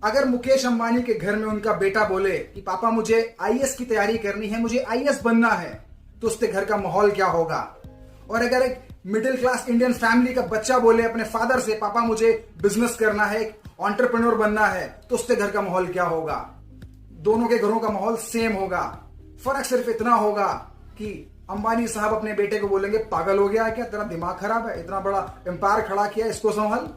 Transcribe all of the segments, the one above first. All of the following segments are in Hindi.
अगर मुकेश अंबानी के घर में उनका बेटा बोले कि पापा मुझे आईएएस की तैयारी करनी है, मुझे आईएएस बनना है, तो उसके घर का माहौल क्या होगा। और अगर एक मिडिल क्लास इंडियन फैमिली का बच्चा बोले अपने फादर से पापा मुझे बिजनेस करना है, एक एंटरप्रेन्योर बनना है, तो उसके घर का माहौल क्या होगा। दोनों के घरों का माहौल सेम होगा। फर्क सिर्फ इतना होगा कि अंबानी साहब अपने बेटे को बोलेंगे पागल हो गया है क्या, तेरा दिमाग खराब है, इतना बड़ा एम्पायर खड़ा किया, इसको संभाल,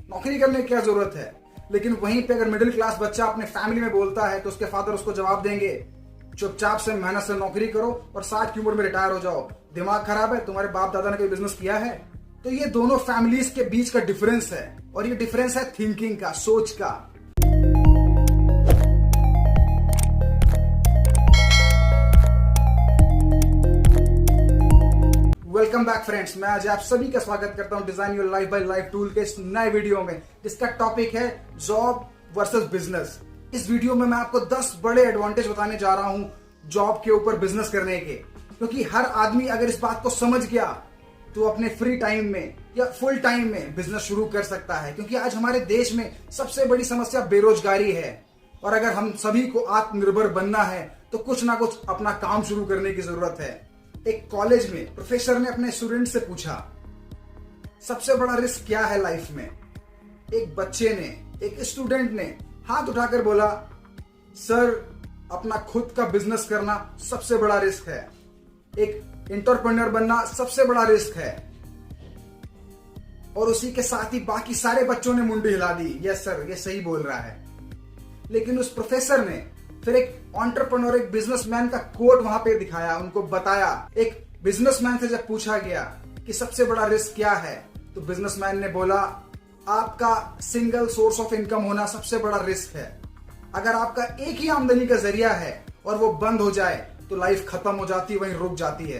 नौकरी करने की क्या जरूरत है। लेकिन वहीं पे अगर मिडिल क्लास बच्चा अपने फैमिली में बोलता है तो उसके फादर उसको जवाब देंगे चुपचाप से मेहनत से नौकरी करो और 60 की उम्र में रिटायर हो जाओ, दिमाग खराब है, तुम्हारे बाप दादा ने कोई बिजनेस किया है। तो ये दोनों फैमिलीज के बीच का डिफरेंस है, और ये डिफरेंस है थिंकिंग का, सोच का। वेलकम बैक फ्रेंड्स, मैं आज आप सभी का स्वागत करता हूं design your life by life tool के इस नए वीडियो में, जिसका टॉपिक है जॉब वर्सेस बिजनेस। इस वीडियो में मैं आपको 10 बड़े एडवांटेज बताने जा रहा हूं जॉब के ऊपर बिजनेस करने के, क्योंकि हर आदमी अगर इस बात को समझ गया तो अपने फ्री टाइम में या फुल टाइम में बिजनेस शुरू कर सकता है। क्योंकि आज हमारे देश में सबसे बड़ी समस्या बेरोजगारी है, और अगर हम सभी को आत्मनिर्भर बनना है तो कुछ ना कुछ अपना काम शुरू करने की जरूरत है। एक कॉलेज में प्रोफेसर ने अपने स्टूडेंट से पूछा सबसे बड़ा रिस्क क्या है लाइफ में। एक बच्चे ने, एक स्टूडेंट ने हाथ उठाकर बोला सर अपना खुद का बिजनेस करना सबसे बड़ा रिस्क है, एक एंटरप्रेन्योर बनना सबसे बड़ा रिस्क है। और उसी के साथ ही बाकी सारे बच्चों ने मुंडी हिला दी, यस सर ये सही बोल रहा है। लेकिन उस प्रोफेसर ने फिर एक एंटरप्रेन्योर, एक बिजनेसमैन का कोट वहां पे दिखाया, उनको बताया। एक बिजनेसमैन से जब पूछा गया कि सबसे बड़ा रिस्क क्या है, तो बिजनेसमैन ने बोला आपका सिंगल सोर्स ऑफ इनकम होना सबसे बड़ा रिस्क है। अगर आपका एक ही आमदनी का जरिया है और वो बंद हो जाए तो लाइफ खत्म हो जाती है, वहीं रुक जाती है।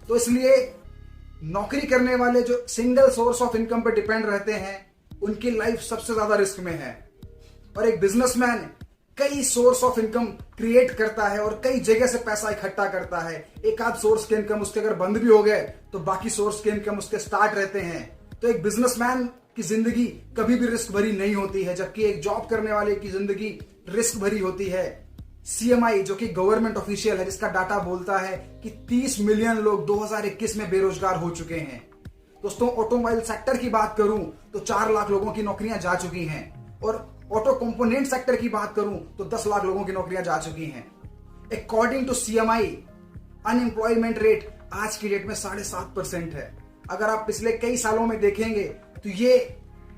तो इसलिए नौकरी करने वाले जो सिंगल सोर्स ऑफ इनकम पर डिपेंड रहते हैं उनकी लाइफ सबसे ज्यादा रिस्क में है। और एक बिजनेसमैन कई सोर्स ऑफ इनकम क्रिएट करता है और कई जगह से पैसा इकट्ठा करता है। एक आध सोर्स के इनकम उसके अगर बंद भी हो गए तो बाकी सोर्स के इनकम उसके स्टार्ट रहते हैं। तो एक बिजनेसमैन की जिंदगी कभी भी रिस्क भरी नहीं होती है, जबकि एक जॉब करने वाले की जिंदगी रिस्क भरी होती है। सीएमआई जो कि गवर्नमेंट ऑफिशियल है, जिसका डाटा बोलता है कि 30 मिलियन लोग 2021 में बेरोजगार हो चुके हैं। दोस्तों ऑटोमोबाइल सेक्टर की बात करूं तो 4 लाख लोगों की नौकरियां जा चुकी हैं, और ऑटो कंपोनेंट सेक्टर की बात करूं तो 10 लाख लोगों की नौकरियां जा चुकी हैं। According to CMI unemployment rate आज की डेट में 7.5% है। अगर आप पिछले कई सालों में देखेंगे तो ये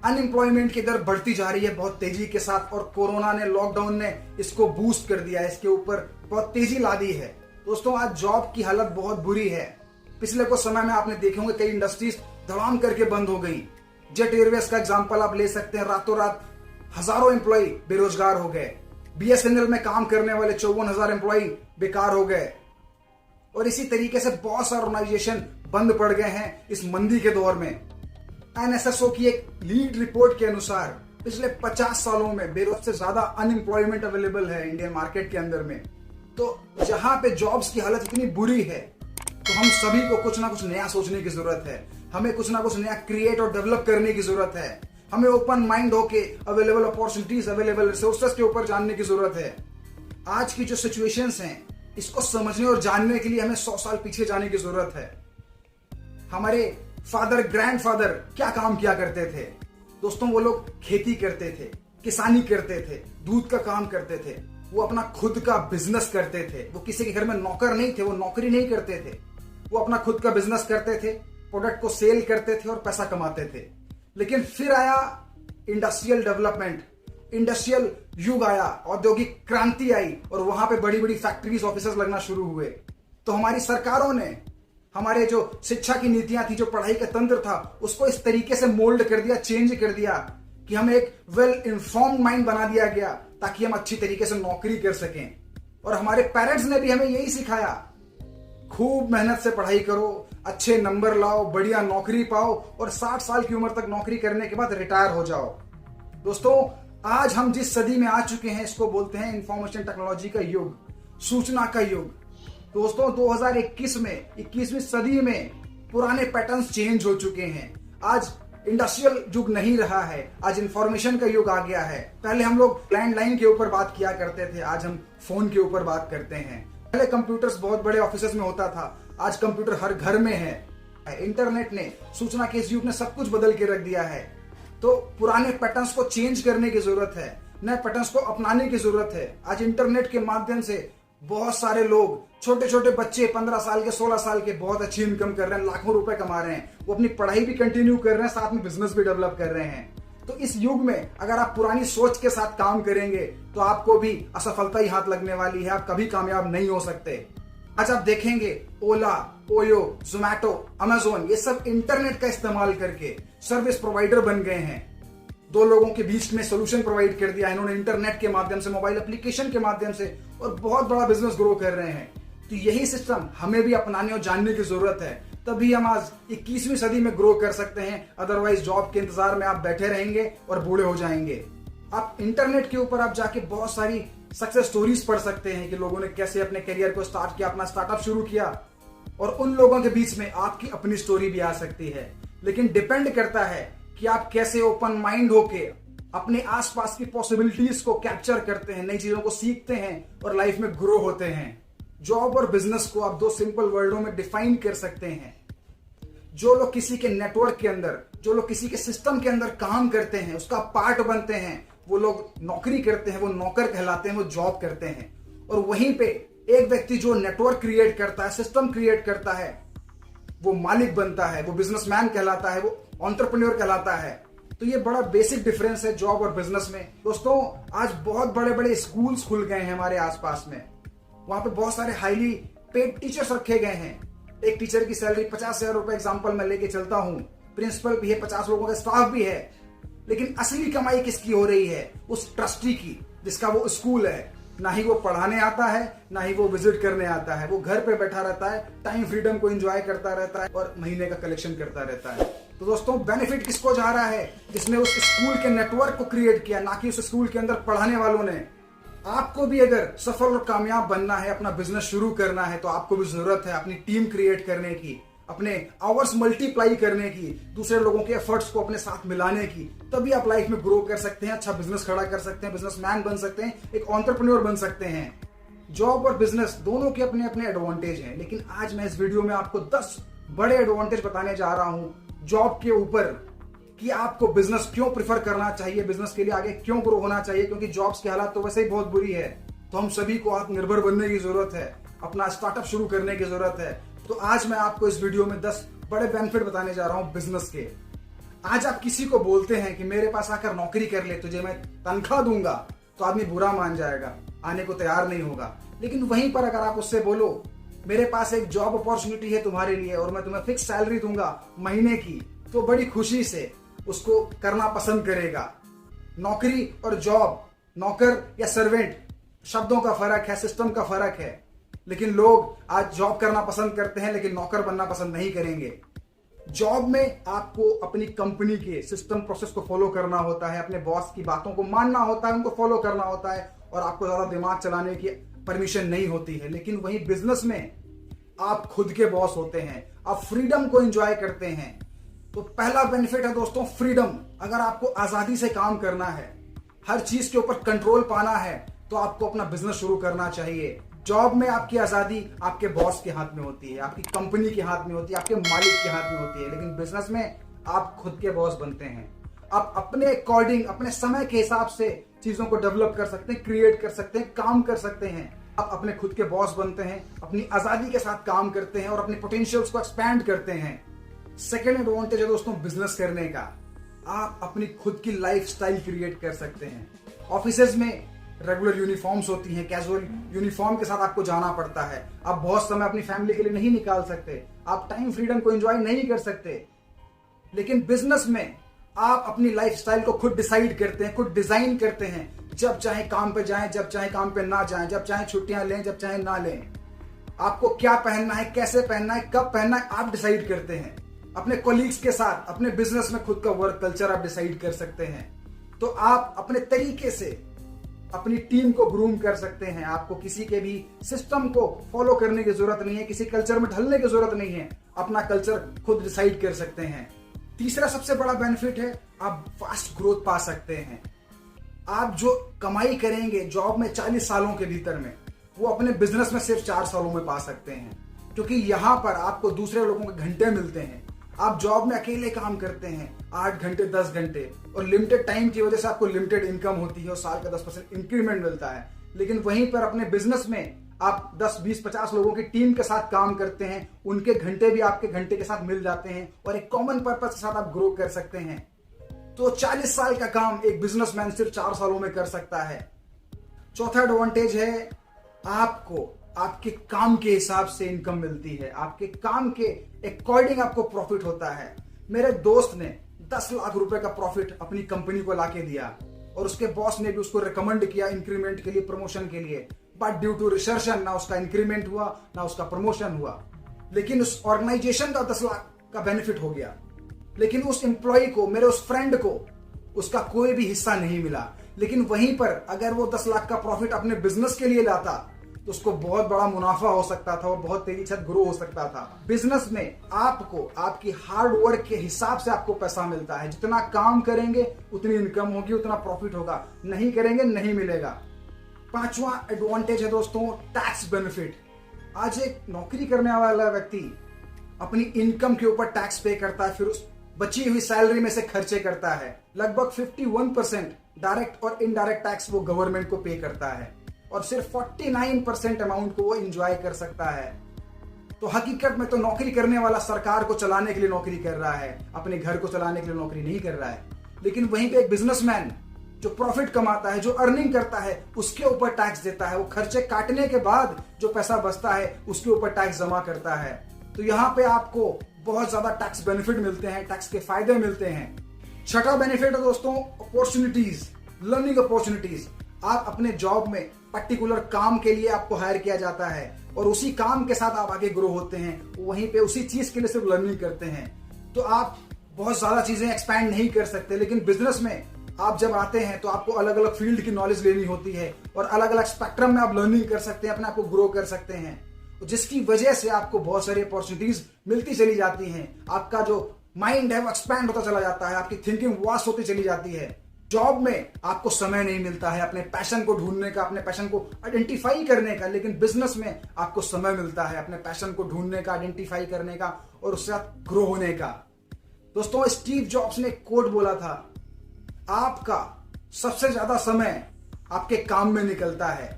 अनएम्प्लॉयमेंट की दर बढ़ती जा रही है बहुत तेजी के साथ, और कोरोना ने, लॉकडाउन ने इसको बूस्ट कर दिया है, इसके ऊपर बहुत तेजी ला दी है। दोस्तों आज जॉब की हालत बहुत बुरी है। पिछले कुछ समय में आपने देखे होंगे कई इंडस्ट्रीज धड़ाम करके बंद हो गई। जेट एयरवेज का एग्जाम्पल आप ले सकते हैं, रातों रात हजारों एम्प्लॉय बेरोजगार हो गए। बीएसएनएल में काम करने वाले 54,000 एम्प्लॉय बेकार हो गए। और इसी तरीके से बहुत सारे ऑर्गेनाइजेशन बंद पड़ गए हैं इस मंदी के दौर में। एनएसएसओ की एक लीड रिपोर्ट के अनुसार पिछले 50 सालों में बेरोजगार से ज्यादा अनएम्प्लॉयमेंट अवेलेबल है इंडियन मार्केट के अंदर में। तो जहां पे जॉब्स की हालत इतनी बुरी है तो हम सभी को कुछ ना कुछ नया सोचने की जरूरत है। हमें कुछ ना कुछ नया क्रिएट और डेवलप करने की जरूरत है। हमें ओपन माइंड होके अवेलेबल अपॉर्चुनिटीज, अवेलेबल रिसोर्सेज के ऊपर जानने की जरूरत है। आज की जो सिचुएशंस हैं इसको समझने और जानने के लिए हमें 100 साल पीछे जाने की जरूरत है। हमारे फादर, ग्रैंडफादर क्या काम किया करते थे दोस्तों? वो लोग खेती करते थे, किसानी करते थे, दूध का काम करते थे, वो अपना खुद का बिजनेस करते थे। वो किसी के घर में नौकर नहीं थे, वो नौकरी नहीं करते थे, वो अपना खुद का बिजनेस करते थे, प्रोडक्ट को सेल करते थे और पैसा कमाते थे। लेकिन फिर आया इंडस्ट्रियल डेवलपमेंट, इंडस्ट्रियल युग आया, औद्योगिक क्रांति आई, और वहां पे बड़ी बड़ी फैक्ट्रीज, ऑफिसेस लगना शुरू हुए। तो हमारी सरकारों ने हमारे जो शिक्षा की नीतियां थी, जो पढ़ाई का तंत्र था, उसको इस तरीके से मोल्ड कर दिया, चेंज कर दिया कि हमें एक वेल इन्फॉर्म्ड माइंड बना दिया गया ताकि हम अच्छी तरीके से नौकरी कर सकें। और हमारे पेरेंट्स ने भी हमें यही सिखाया, खूब मेहनत से पढ़ाई करो, अच्छे नंबर लाओ, बढ़िया नौकरी पाओ, और 60 साल की उम्र तक नौकरी करने के बाद रिटायर हो जाओ। दोस्तों आज हम जिस सदी में आ चुके हैं इसको बोलते हैं इंफॉर्मेशन टेक्नोलॉजी का युग, सूचना का युग। दोस्तों 2021 में, 21वीं सदी में पुराने पैटर्न्स चेंज हो चुके हैं। आज इंडस्ट्रियल युग नहीं रहा है, आज इंफॉर्मेशन का युग आ गया है। पहले हम लोग लैंडलाइन के ऊपर बात किया करते थे, आज हम फोन के ऊपर बात करते हैं। पहले कंप्यूटर्स बहुत बड़े ऑफिसेस में होता था, आज कंप्यूटर हर घर में है। इंटरनेट ने, सूचना के इस युग ने सब कुछ बदल के रख दिया है। तो पुराने पैटर्न्स को चेंज करने की जरूरत है, नए पैटर्न्स को अपनाने की जरूरत है। आज इंटरनेट के माध्यम से बहुत सारे लोग, छोटे छोटे बच्चे 15 साल के, 16 साल के, बहुत अच्छी इनकम कर रहे हैं, लाखों रुपए कमा रहे हैं। वो अपनी पढ़ाई भी कंटिन्यू कर रहे हैं, साथ में बिजनेस भी डेवलप कर रहे हैं। तो इस युग में अगर आप पुरानी सोच के साथ काम करेंगे तो आपको भी असफलता ही हाथ लगने वाली है, आप कभी कामयाब नहीं हो सकते। आज आप देखेंगे ओला, ओयो, जोमैटो, अमेजोन, ये सब इंटरनेट का इस्तेमाल करके सर्विस प्रोवाइडर बन गए हैं। दो लोगों के बीच में सोल्यूशन प्रोवाइड कर दिया इन्होंने इंटरनेट के माध्यम से, मोबाइल एप्लीकेशन के माध्यम से, और बहुत बड़ा बिजनेस ग्रो कर रहे हैं। तो यही सिस्टम हमें भी अपनाने और जानने की जरूरत है, तभी हम आज 21वीं सदी में ग्रो कर सकते हैं। अदरवाइज जॉब के इंतजार में आप बैठे रहेंगे और बूढ़े हो जाएंगे। आप इंटरनेट के ऊपर आप जाके बहुत सारी सक्सेस स्टोरीज पढ़ सकते हैं कि लोगों ने कैसे अपने करियर को स्टार्ट किया, अपना स्टार्टअप शुरू किया, और उन लोगों के बीच में आपकी अपनी स्टोरी भी आ सकती है। लेकिन डिपेंड करता है कि आप कैसे ओपन माइंड होके अपने आसपास की पॉसिबिलिटीज को कैप्चर करते हैं, नई चीजों को सीखते हैं और लाइफ में ग्रो होते हैं। जॉब और बिजनेस को आप दो सिंपल वर्डों में डिफाइन कर सकते हैं। जो लोग किसी के नेटवर्क के अंदर, जो लोग किसी के सिस्टम के अंदर काम करते हैं, उसका पार्ट बनते हैं, वो लोग नौकरी करते हैं, वो नौकर कहलाते हैं, वो जॉब करते हैं। और वहीं पे एक व्यक्ति जो नेटवर्क क्रिएट करता है, सिस्टम क्रिएट करता है, वो मालिक बनता है, वो बिजनेसमैन कहलाता है, वो एंटरप्रेन्योर कहलाता है। तो ये बड़ा बेसिक डिफरेंस है जॉब और बिजनेस में। दोस्तों, आज बहुत बड़े बड़े स्कूल्स खुल गए हैं हमारे आसपास में, वहां पे बहुत सारे हाईली पेड टीचर्स रखे गए हैं। एक टीचर की सैलरी 50,000 रुपए एग्जाम्पल मैं लेके चलता हूं, प्रिंसिपल भी है, 50 लोगों का स्टाफ भी है। लेकिन असली कमाई किसकी हो रही है? उस ट्रस्टी की, जिसका वो स्कूल है। ना ही वो पढ़ाने आता है, ना ही वो विजिट करने आता है, वो घर पे बैठा रहता है, टाइम फ्रीडम को एंजॉय करता रहता है और महीने का कलेक्शन करता रहता है। तो दोस्तों, बेनिफिट किसको जा रहा है? जिसने उस स्कूल के नेटवर्क को क्रिएट किया, ना कि उस स्कूल के अंदर पढ़ाने वालों ने। आपको भी अगर सफल और कामयाब बनना है, अपना बिजनेस शुरू करना है, तो आपको भी जरूरत है अपनी टीम क्रिएट करने की, अपने आवर्स मल्टीप्लाई करने की, दूसरे लोगों के एफर्ट्स को अपने साथ मिलाने की। तभी आप लाइफ में ग्रो कर सकते हैं, अच्छा बिजनेस खड़ा कर सकते हैं, बिजनेसमैन बन सकते हैं, एक एंटरप्रेन्योर बन सकते हैं। जॉब और बिजनेस दोनों के अपने अपने एडवांटेज हैं, लेकिन आज मैं इस वीडियो में आपको 10 बड़े एडवांटेज बताने जा रहा हूं जॉब के ऊपर, कि आपको बिजनेस क्यों प्रिफर करना चाहिए, बिजनेस के लिए आगे क्यों ग्रो होना चाहिए। क्योंकि जॉब्स की हालत तो वैसे ही बहुत बुरी है, तो हम सभी को आत्मनिर्भर बनने की जरूरत है, अपना स्टार्टअप शुरू करने की जरूरत है। तो आज मैं आपको इस वीडियो में 10 बड़े बेनिफिट बताने जा रहा हूं बिजनेस के। आज आप किसी को बोलते हैं कि मेरे पास आकर नौकरी कर ले, तुझे मैं तनख्वाह दूंगा, तो आदमी बुरा मान जाएगा, आने को तैयार नहीं होगा। लेकिन वहीं पर अगर आप उससे बोलो मेरे पास एक जॉब अपॉर्चुनिटी है तुम्हारे लिए और मैं तुम्हें फिक्स सैलरी दूंगा महीने की, तो बड़ी खुशी से उसको करना पसंद करेगा। नौकरी और जॉब, नौकर या सर्वेंट, शब्दों का फर्क है, सिस्टम का फर्क है। लेकिन लोग आज जॉब करना पसंद करते हैं, लेकिन नौकर बनना पसंद नहीं करेंगे। जॉब में आपको अपनी कंपनी के सिस्टम प्रोसेस को फॉलो करना होता है, अपने बॉस की बातों को मानना होता है, उनको फॉलो करना होता है, और आपको ज्यादा दिमाग चलाने की परमिशन नहीं होती है। लेकिन वहीं बिजनेस में आप खुद के बॉस होते हैं, आप फ्रीडम को एंजॉय करते हैं। तो पहला बेनिफिट है दोस्तों फ्रीडम। अगर आपको आजादी से काम करना है, हर चीज के ऊपर कंट्रोल पाना है, तो आपको अपना बिजनेस शुरू करना चाहिए। जॉब में आपकी आजादी आपके बॉस के हाथ में होती है, आपकी कंपनी के हाथ में होती है, आपके मालिक के हाथ में होती है। लेकिन बिजनेस में आप खुद के बॉस बनते हैं। आप अपने अकॉर्डिंग, अपने समय के हिसाब से चीजों को डेवलप कर सकते हैं, क्रिएट कर सकते हैं, काम कर सकते हैं। आप अपने खुद के बॉस बनते हैं, अपनी आजादी के साथ काम करते हैं और अपने पोटेंशियल्स को एक्सपैंड करते हैं। सेकेंड एडवांटेज है दोस्तों बिजनेस करने का, आप अपनी खुद की लाइफस्टाइल क्रिएट कर सकते हैं। ऑफिसेज में रेगुलर यूनिफॉर्म्स होती हैं, कैजुअल यूनिफॉर्म के साथ आपको जाना पड़ता है। आप बहुत समय अपनी फैमिली के लिए नहीं निकाल सकते, आप टाइम फ्रीडम को एंजॉय नहीं कर सकते। लेकिन बिजनेस में आप अपनी लाइफस्टाइल को खुद डिसाइड करते हैं, खुद डिजाइन करते हैं। जब चाहे काम पे जाएं, जब चाहे काम पे ना जाएं, जब चाहे छुट्टियां लें, जब चाहे ना लें। आपको क्या पहनना है, कैसे पहनना है, कब पहनना है, आप डिसाइड करते हैं। अपने कोलीग्स के साथ अपने बिजनेस में खुद का वर्क कल्चर आप डिसाइड कर सकते हैं। तो आप अपने तरीके से अपनी टीम को ग्रूम कर सकते हैं। आपको किसी के भी सिस्टम को फॉलो करने की जरूरत नहीं है, किसी कल्चर में ढलने की जरूरत नहीं है। अपना कल्चर खुद डिसाइड कर सकते हैं। तीसरा सबसे बड़ा बेनिफिट है आप फास्ट ग्रोथ पा सकते हैं। आप जो कमाई करेंगे जॉब में 40 सालों के भीतर में, वो अपने बिजनेस में सिर्फ 4 सालों में पा सकते हैं, क्योंकि यहां पर आपको दूसरे लोगों के घंटे मिलते हैं। आप जॉब में अकेले काम करते हैं 8 घंटे 10 घंटे, और लिमिटेड टाइम की वजह से आपको लिमिटेड इनकम होती है और साल का 10% इंक्रीमेंट मिलता है। लेकिन वहीं पर अपने बिजनेस में आप 10, 20, 50 लोगों की टीम के साथ काम करते हैं, उनके घंटे भी आपके घंटे के साथ मिल जाते हैं और एक कॉमन पर्पस के साथ आप ग्रो कर सकते हैं। तो 40 साल का काम एक बिजनेसमैन सिर्फ 4 सालों में कर सकता है। चौथा एडवांटेज है आपको आपके काम के हिसाब से इनकम मिलती है, आपके काम के अकॉर्डिंग आपको प्रॉफिट होता है। मेरे दोस्त ने 10 लाख रुपए का प्रॉफिट अपनी कंपनी को लाके दिया और उसके बॉस ने भी उसको रिकमेंड किया इंक्रीमेंट के लिए, प्रमोशन के लिए, बट ड्यू टू रिसेशन ना उसका इंक्रीमेंट हुआ ना उसका प्रमोशन हुआ। लेकिन उस ऑर्गेनाइजेशन का 10 लाख का बेनिफिट हो गया, लेकिन उस एम्प्लॉय को, मेरे उस फ्रेंड को, उसका कोई भी हिस्सा नहीं मिला। लेकिन वहीं पर अगर वो 10 लाख का प्रॉफिट अपने बिजनेस के लिए लाता तो उसको बहुत बड़ा मुनाफा हो सकता था और बहुत तेजी से ग्रो हो सकता था। बिजनेस में आपको आपकी हार्ड वर्क के हिसाब से आपको पैसा मिलता है। जितना काम करेंगे उतनी इनकम होगी, उतना प्रॉफिट होगा, नहीं करेंगे नहीं मिलेगा। पांचवा एडवांटेज है दोस्तों टैक्स बेनिफिट। आज एक नौकरी करने वाला व्यक्ति अपनी इनकम के ऊपर टैक्स पे करता है, फिर उस बची हुई सैलरी में से खर्चे करता है। लगभग 51% डायरेक्ट और इनडायरेक्ट टैक्स वो गवर्नमेंट को पे करता है और सिर्फ 49% अमाउंट को वो एंजॉय कर सकता है। तो हकीकत में तो नौकरी करने वाला सरकार को चलाने के लिए नौकरी कर रहा है, अपने घर को चलाने के लिए नौकरी नहीं कर रहा है। लेकिन वहीं पे एक बिजनेसमैन जो प्रॉफिट कमाता है, जो अर्निंग करता है, उसके ऊपर टैक्स देता है। वो खर्चे काटने के बाद जो पैसा बचता है उसके ऊपर टैक्स जमा करता है। तो यहाँ पे आपको बहुत ज्यादा टैक्स बेनिफिट मिलते हैं, टैक्स के फायदे मिलते हैं। छठा बेनिफिट है दोस्तों अपॉर्चुनिटीज, लर्निंग अपॉर्चुनिटीज। आप अपने जॉब में पर्टिकुलर काम के लिए आपको हायर किया जाता है और उसी काम के साथ आप आगे ग्रो होते हैं, वहीं पे उसी चीज के लिए सिर्फ लर्निंग करते हैं। तो आप बहुत ज्यादा चीजें एक्सपैंड नहीं कर सकते। लेकिन बिजनेस में आप जब आते हैं तो आपको अलग अलग फील्ड की नॉलेज लेनी होती है और अलग अलग स्पेक्ट्रम में आप लर्निंग कर सकते हैं, अपने आप को ग्रो कर सकते हैं, जिसकी वजह से आपको बहुत सारी अपॉर्चुनिटीज मिलती चली जाती हैं। आपका जो माइंड है वो एक्सपैंड होता चला जाता है, आपकी थिंकिंग वास्ट होती चली जाती है। जॉब में आपको समय नहीं मिलता है अपने पैशन को ढूंढने का, अपने पैशन को आइडेंटिफाई करने का। लेकिन बिजनेस में आपको समय मिलता है अपने पैशन को ढूंढने का, आइडेंटिफाई करने का और उसके साथ ग्रो होने का। दोस्तों स्टीव जॉब्स ने एक कोट बोला था, आपका सबसे ज्यादा समय आपके काम में निकलता है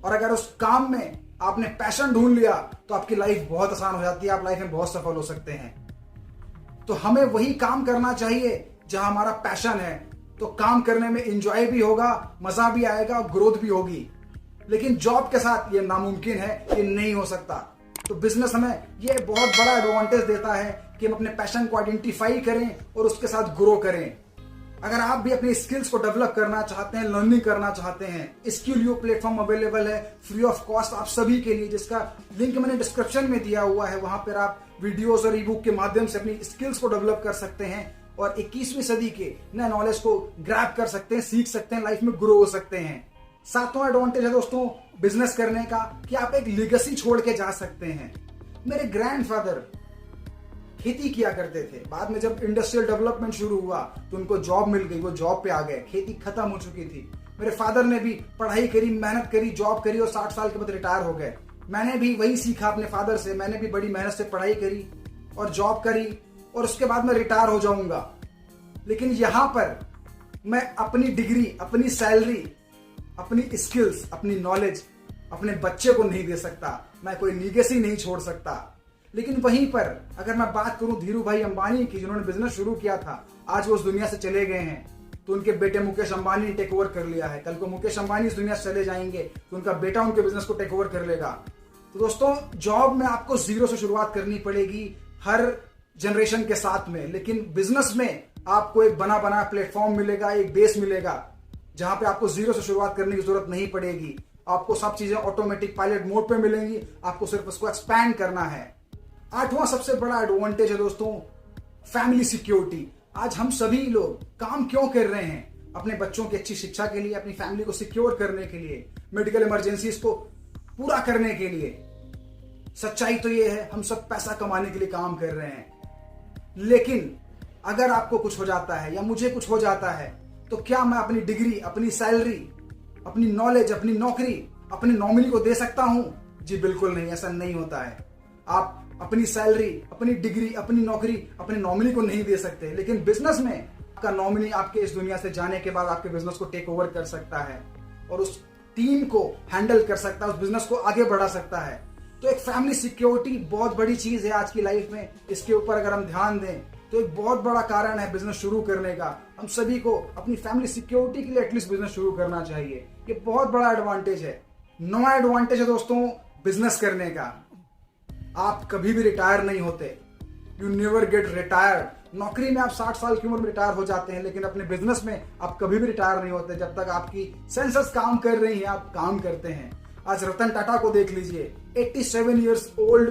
और अगर उस काम में आपने पैशन ढूंढ लिया तो आपकी लाइफ बहुत आसान हो जाती है, आप लाइफ में बहुत सफल हो सकते हैं। तो हमें वही काम करना चाहिए जहां हमारा पैशन है, तो काम करने में एंजॉय भी होगा, मजा भी आएगा और ग्रोथ भी होगी। लेकिन जॉब के साथ ये नामुमकिन है, ये नहीं हो सकता। तो बिजनेस हमें ये बहुत बड़ा एडवांटेज देता है कि हम अपने पैशन को आइडेंटिफाई करें और उसके साथ ग्रो करें। अगर आप भी अपनी स्किल्स को डेवलप करना चाहते हैं, लर्निंग करना चाहते हैं, स्किल यू प्लेटफॉर्म अवेलेबल है फ्री ऑफ कॉस्ट आप सभी के लिए, जिसका लिंक मैंने डिस्क्रिप्शन में दिया हुआ है। वहां पर आप वीडियोस और ई बुक के माध्यम से अपनी स्किल्स को डेवलप कर सकते हैं और 21वीं सदी के नए नॉलेज को ग्रैब कर सकते हैं, सीख सकते हैं, लाइफ में ग्रो हो सकते हैं। सातवां एडवांटेज है दोस्तों बिजनेस करने का कि आप एक लीगेसी छोड़ के जा सकते हैं। मेरे ग्रैंडफादर खेती किया करते थे, बाद में जब इंडस्ट्रियल डेवलपमेंट शुरू हुआ तो उनको जॉब मिल गई, वो जॉब पे आ गए, खेती खत्म हो चुकी थी। मेरे फादर ने भी पढ़ाई करी, मेहनत करी, जॉब करी और 60 साल के बाद रिटायर हो गए। मैंने भी वही सीखा अपने फादर से, मैंने भी बड़ी मेहनत से पढ़ाई करी और जॉब करी और उसके बाद मैं रिटायर हो जाऊंगा। लेकिन यहां पर मैं अपनी डिग्री, अपनी सैलरी, अपनी स्किल्स, अपनी नॉलेज अपने बच्चे को नहीं दे सकता, मैं कोई लीगेसी नहीं छोड़ सकता। लेकिन वहीं पर अगर मैं बात करूं धीरू भाई अंबानी की, जिन्होंने बिजनेस शुरू किया था, आज वो उस दुनिया से चले गए हैं, तो उनके बेटे मुकेश अंबानी ने टेक ओवर कर लिया है। कल को मुकेश अंबानी इस दुनिया से चले जाएंगे तो उनका बेटा उनके बिजनेस को टेक ओवर कर लेगा। तो दोस्तों जॉब में आपको जीरो से शुरुआत करनी पड़ेगी हर जनरेशन के साथ में, लेकिन बिजनेस में आपको एक बना बना प्लेटफॉर्म मिलेगा, एक बेस मिलेगा जहां पे आपको जीरो से शुरुआत करने की जरूरत नहीं पड़ेगी। आपको सब चीजें ऑटोमेटिक पायलट मोड पे मिलेंगी, आपको सिर्फ उसको एक्सपैंड करना है। आठवां सबसे बड़ा एडवांटेज है दोस्तों फैमिली सिक्योरिटी। आज हम सभी लोग काम क्यों कर रहे हैं? अपने बच्चों की अच्छी शिक्षा के लिए, अपनी फैमिली को सिक्योर करने के लिए, मेडिकल इमरजेंसीज को पूरा करने के लिए। सच्चाई तो यह है हम सब पैसा कमाने के लिए काम कर रहे हैं, लेकिन अगर आपको कुछ हो जाता है या मुझे कुछ हो जाता है तो क्या मैं अपनी डिग्री, अपनी सैलरी, अपनी नॉलेज, अपनी नौकरी अपने नॉमिनी को दे सकता हूं? जी बिल्कुल नहीं, ऐसा नहीं होता है। आप अपनी सैलरी, अपनी डिग्री, अपनी नौकरी अपने नॉमिनी को नहीं दे सकते, लेकिन बिजनेस में आपका नॉमिनी आपके इस दुनिया से जाने के बाद आपके बिजनेस को टेक ओवर कर सकता है और उस टीम को हैंडल कर सकता है, उस बिजनेस को आगे बढ़ा सकता है। तो एक फैमिली सिक्योरिटी बहुत बड़ी चीज है आज की लाइफ में। इसके ऊपर अगर हम ध्यान दें तो एक बहुत बड़ा कारण है बिजनेस शुरू करने का। हम सभी को अपनी फैमिली सिक्योरिटी के लिए एटलीस्ट बिजनेस शुरू करना चाहिए। ये बहुत बड़ा एडवांटेज है। नया एडवांटेज है दोस्तों बिजनेस करने का। आप कभी भी रिटायर नहीं होते। You never get retired. नौकरी में आप 60 साल की उम्र में रिटायर हो जाते हैं, लेकिन अपने बिजनेस में आप कभी भी रिटायर नहीं होते। जब तक आपकी सेंसस काम कर रही है आप काम करते हैं। आज रतन टाटा को देख लीजिए, 87 ईयर्स ओल्ड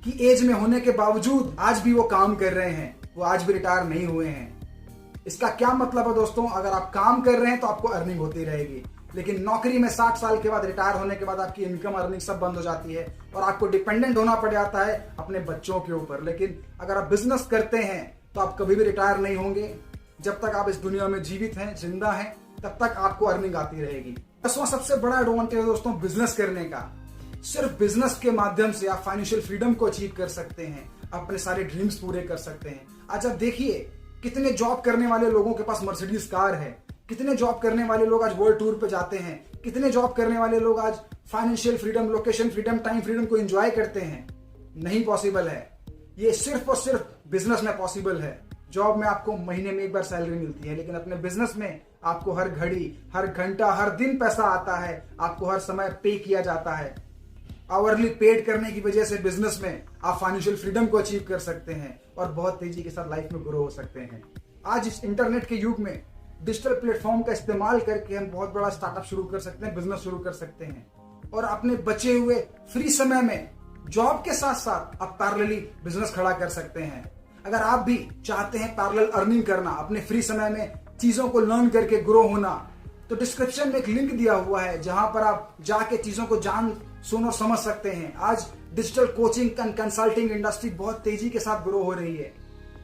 की एज में होने के बावजूद आज भी वो काम कर रहे हैं, वो आज भी रिटायर नहीं हुए हैं। इसका क्या मतलब है दोस्तों? अगर आप काम कर रहे हैं तो आपको अर्निंग होती रहेगी, लेकिन नौकरी में 60 साल के बाद, रिटायर होने के बाद आपकी इनकम, अर्निंग सब बंद हो जाती है और आपको डिपेंडेंट होना पड़ जाता है अपने बच्चों के ऊपर। लेकिन अगर आप बिजनेस करते हैं तो आप कभी भी रिटायर नहीं होंगे। जब तक आप इस दुनिया में जीवित हैं, जिंदा हैं, तब तक आपको अर्निंग आती रहेगी। 10वां सबसे बड़ा एडवांटेज है दोस्तों बिजनेस करने का। सिर्फ बिजनेस के माध्यम से आप फाइनेंशियल फ्रीडम को अचीव कर सकते हैं, अपने सारे ड्रीम्स पूरे कर सकते हैं। आज आप देखिए कितने जॉब करने वाले लोगों के पास मर्सिडीज कार है, कितने जॉब करने वाले लोग आज वर्ल्ड टूर पे जाते हैं, कितने जॉब करने वाले लोग आज financial freedom, location freedom, time freedom को एंजॉय करते हैं। नहीं पॉसिबल है। ये सिर्फ और सिर्फ बिजनेस में पॉसिबल है। जॉब में आपको महीने में एक बार सैलरी मिलती है, लेकिन अपने बिजनेस में आपको हर घड़ी, हर घंटा, हर दिन पैसा आता है। आपको हर समय पे किया जाता है। आवरली पेड करने की वजह से बिजनेस में आप फाइनेंशियल फ्रीडम को अचीव कर सकते हैं और बहुत तेजी के साथ लाइफ में ग्रो हो सकते हैं। आज इस इंटरनेट के युग में डिजिटल प्लेटफॉर्म का इस्तेमाल करके हम बहुत बड़ा स्टार्टअप शुरू कर सकते हैं, बिजनेस शुरू कर सकते हैं और अपने बचे हुए फ्री समय में जॉब के साथ साथ आप पैरेलली बिजनेस खड़ा कर सकते हैं। अगर आप भी चाहते हैं पैरेलल अर्निंग करना, अपने फ्री समय में चीजों को लर्न करके ग्रो होना, तो डिस्क्रिप्शन में एक लिंक दिया हुआ है जहां पर आप जाके चीजों को जान, सुन और समझ सकते हैं। आज digital coaching and consulting industry बहुत तेजी के साथ ग्रो हो रही है।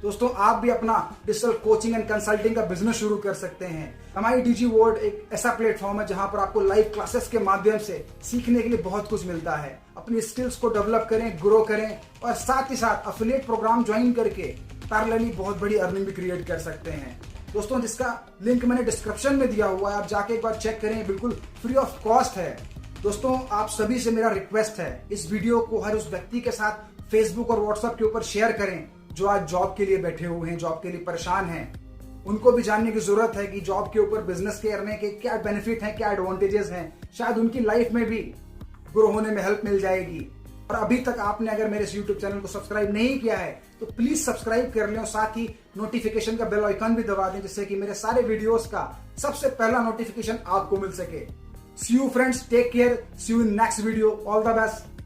दोस्तों आप भी अपना डिजिटल कोचिंग एंड कंसल्टिंग का बिजनेस शुरू कर सकते हैं। हमारी डीजी वर्ल्ड एक ऐसा प्लेटफॉर्म है जहां पर आपको लाइव क्लासेस के माध्यम से सीखने के लिए बहुत कुछ मिलता है। अपनी स्किल्स को डेवलप करें, ग्रो करें और साथ ही साथ एफिलिएट प्रोग्राम ज्वाइन करके पैरेलली बहुत बड़ी अर्निंग भी क्रिएट कर सकते हैं। दोस्तों जिसका लिंक मैंने डिस्क्रिप्शन में दिया हुआ है, आप जाके एक बार चेक करें, बिल्कुल फ्री ऑफ कॉस्ट है। दोस्तों आप सभी से मेरा रिक्वेस्ट है, इस वीडियो को हर उस व्यक्ति के साथ फेसबुक और व्हाट्सएप के ऊपर शेयर करें जो आज जॉब के लिए बैठे हुए हैं, जॉब के लिए परेशान हैं। उनको भी जानने की जरूरत है कि जॉब के ऊपर बिजनेस करने के क्या बेनिफिट हैं, क्या एडवांटेजेस हैं। शायद उनकी लाइफ में भी ग्रो होने में हेल्प मिल जाएगी। और अभी तक आपने अगर मेरे इस YouTube चैनल को सब्सक्राइब नहीं किया है तो प्लीज सब्सक्राइब कर लें और साथ ही नोटिफिकेशन का बेल आइकन भी दबा दें, जिससे कि मेरे सारे वीडियोस का सबसे पहला नोटिफिकेशन आपको मिल सके। See you friends, take care, see you in next video, all the best.